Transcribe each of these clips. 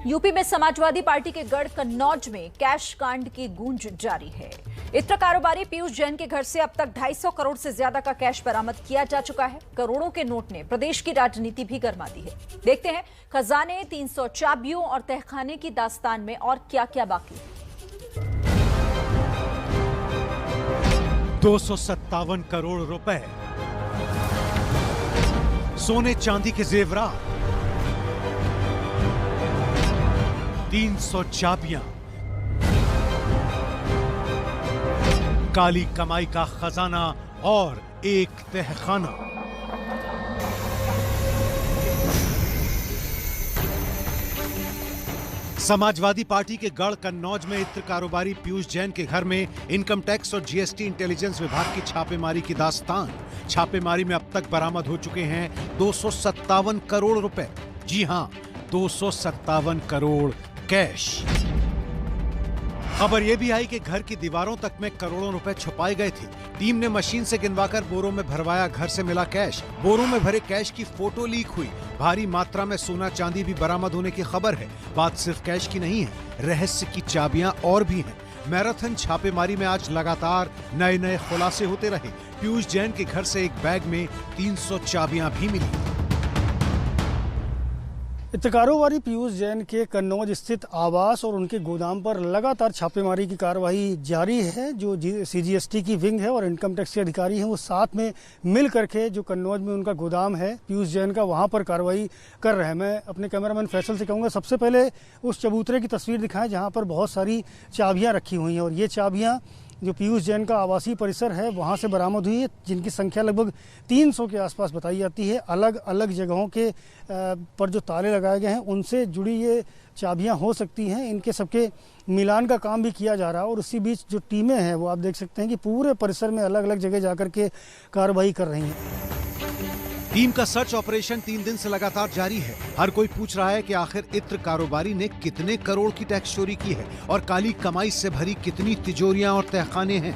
UP में Samajwadi party के गढ़ कन्नौज में कैश कांड की गूंज जारी है। इत्र कारोबारी पीयूष जैन के घर से अब तक 250 करोड़ से ज्यादा का कैश बरामद किया जा चुका है। करोड़ों के नोट ने प्रदेश की राजनीति भी गर्मा दी है। देखते हैं खजाने, 300 चाबियों और तहखाने की दास्तान में और क्या क्या बाकी है। 257 करोड़ रुपए, सोने चांदी के जेवरात, 300 चाबियां, काली कमाई का खजाना और एक तहखाना। समाजवादी पार्टी के गढ़ कन्नौज में इत्र कारोबारी पीयूष जैन के घर में इनकम टैक्स और जीएसटी इंटेलिजेंस विभाग की छापेमारी की दास्तान। छापेमारी में अब तक बरामद हो चुके हैं 257 करोड़ रुपए। जी हां, 257 करोड़ कैश। खबर यह भी आई कि घर की दीवारों तक में करोड़ों रुपए छुपाए गए थे। टीम ने मशीन से गिनवाकर बोरों में भरवाया घर से मिला कैश। बोरों में भरे कैश की फोटो लीक हुई। भारी मात्रा में सोना चांदी भी बरामद होने की खबर है। बात सिर्फ कैश की नहीं है, रहस्य की चाबियां और भी हैं। मैराथन छापेमारी में आज लगातार नए नए खुलासे होते रहे। पीयूष जैन के घर से एक बैग में 300 चाबियां भी मिली। इत्र कारोबारी पीयूष जैन के कन्नौज स्थित आवास और उनके गोदाम पर लगातार छापेमारी की कार्रवाई जारी है। जो सीजीएसटी की विंग है और इनकम टैक्स के अधिकारी हैं वो साथ में मिल करके जो कन्नौज में उनका गोदाम है पीयूष जैन का, वहां पर कार्रवाई कर रहे हैं। मैं अपने कैमरामैन फैसल से कहूँगा सबसे पहले उस चबूतरे की तस्वीर दिखाएं जहाँ पर बहुत सारी चाबियाँ रखी हुई हैं और ये चाबियाँ जो पीयूष जैन का आवासीय परिसर है वहाँ से बरामद हुई है, जिनकी संख्या लगभग 300 के आसपास बताई जाती है। अलग अलग जगहों के पर जो ताले लगाए गए हैं उनसे जुड़ी ये चाबियां हो सकती हैं। इनके सबके मिलान का काम भी किया जा रहा है और उसी बीच जो टीमें हैं वो आप देख सकते हैं कि पूरे परिसर में अलग अलग जगह जाकर के कार्रवाई कर रही हैं। टीम का सर्च ऑपरेशन 3 दिन से लगातार जारी है। हर कोई पूछ रहा है कि आखिर इत्र कारोबारी ने कितने करोड़ की टैक्स चोरी की है और काली कमाई से भरी कितनी तिजोरियां और तहखाने हैं।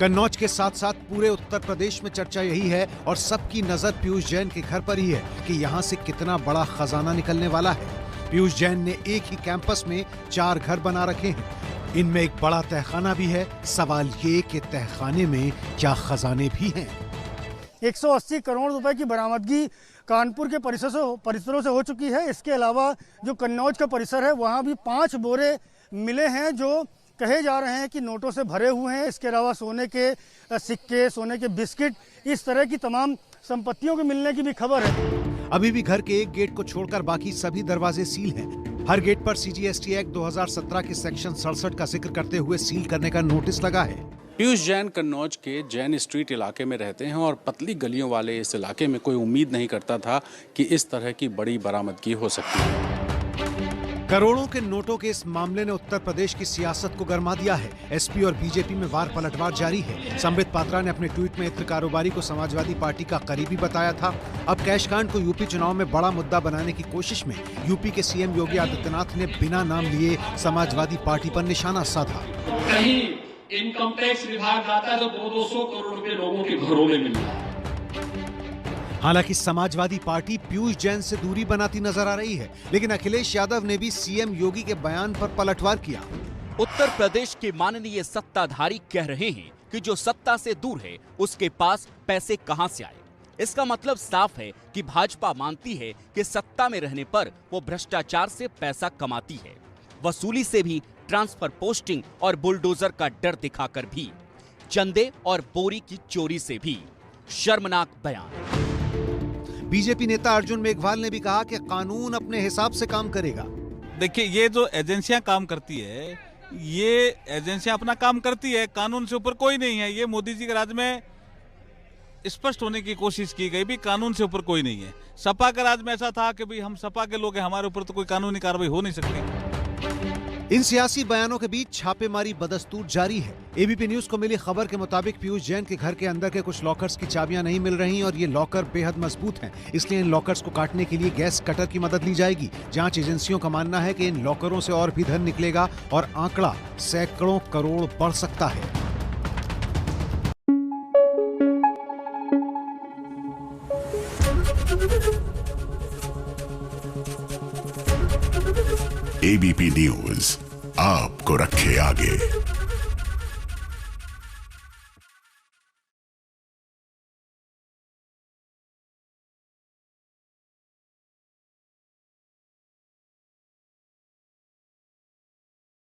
कन्नौज के साथ साथ पूरे उत्तर प्रदेश में चर्चा यही है और सबकी नजर पीयूष जैन के घर पर ही है कि यहाँ से कितना बड़ा खजाना निकलने वाला है। पीयूष जैन ने एक ही कैंपस में 4 घर बना रखे हैं। इनमें एक बड़ा तहखाना भी है। सवाल ये कि तहखाने में क्या खजाने भी हैं। 180 करोड़ रुपए की बरामदगी कानपुर के परिसरों से हो चुकी है। इसके अलावा जो कन्नौज का परिसर है वहाँ भी 5 बोरे मिले हैं जो कहे जा रहे हैं कि नोटों से भरे हुए हैं। इसके अलावा सोने के सिक्के, सोने के बिस्किट, इस तरह की तमाम संपत्तियों के मिलने की भी खबर है। अभी भी घर के एक गेट को छोड़कर बाकी सभी दरवाजे सील हैं। हर गेट पर सीजीएसटी एक्ट 2017 के सेक्शन 67 का जिक्र करते हुए सील करने का नोटिस लगा है। पीयूष जैन कन्नौज के जैन स्ट्रीट इलाके में रहते हैं और पतली गलियों वाले इस इलाके में कोई उम्मीद नहीं करता था कि इस तरह की बड़ी बरामदगी हो सकती है। करोड़ों के नोटों के इस मामले ने उत्तर प्रदेश की सियासत को गरमा दिया है। एसपी और बीजेपी में वार पलटवार जारी है। संबित पात्रा ने अपने ट्वीट में इत्र कारोबारी को समाजवादी पार्टी का करीबी बताया था। अब कैश कांड को यूपी चुनाव में बड़ा मुद्दा बनाने की कोशिश में यूपी के सीएम योगी आदित्यनाथ ने बिना नाम लिए समाजवादी पार्टी पर निशाना साधा। कहीं इनकम टैक्स विभाग आता है तो 200 करोड़ रुपए लोगों के घरों में मिल रहा है। हालांकि समाजवादी पार्टी पीयूष जैन से दूरी बनाती नजर आ रही है, लेकिन अखिलेश यादव ने भी सीएम योगी के बयान पर पलटवार किया। उत्तर प्रदेश के माननीय सत्ताधारी कह रहे हैं कि जो सत्ता से दूर है उसके पास पैसे कहां से आए। इसका मतलब साफ है कि भाजपा मानती है कि सत्ता में रहने पर वो भ्रष्टाचार से पैसा कमाती है, वसूली से भी, ट्रांसफर पोस्टिंग और बुलडोजर का डर दिखाकर भी, चंदे और बोरी की चोरी से भी। शर्मनाक बयान। बीजेपी नेता अर्जुन मेघवाल ने भी कहा कि कानून अपने हिसाब से काम करेगा। देखिए, ये जो एजेंसियां काम करती है, ये एजेंसियां अपना काम करती है, कानून से ऊपर कोई नहीं है। ये मोदी जी के राज में स्पष्ट होने की कोशिश की गई भी कानून से ऊपर कोई नहीं है। सपा के राज में ऐसा था कि भाई हम सपा के लोग हैं, हमारे ऊपर तो कोई कानूनी कार्रवाई हो नहीं सकती। इन सियासी बयानों के बीच छापेमारी बदस्तूर जारी है। एबीपी न्यूज को मिली खबर के मुताबिक पीयूष जैन के घर के अंदर के कुछ लॉकर्स की चाबियां नहीं मिल रही और ये लॉकर बेहद मजबूत हैं। इसलिए इन लॉकर्स को काटने के लिए गैस कटर की मदद ली जाएगी। जांच एजेंसियों का मानना है कि इन लॉकरों से और भी धन निकलेगा और आंकड़ा सैकड़ों करोड़ बढ़ सकता है। एबीपी न्यूज आपको रखे आगे।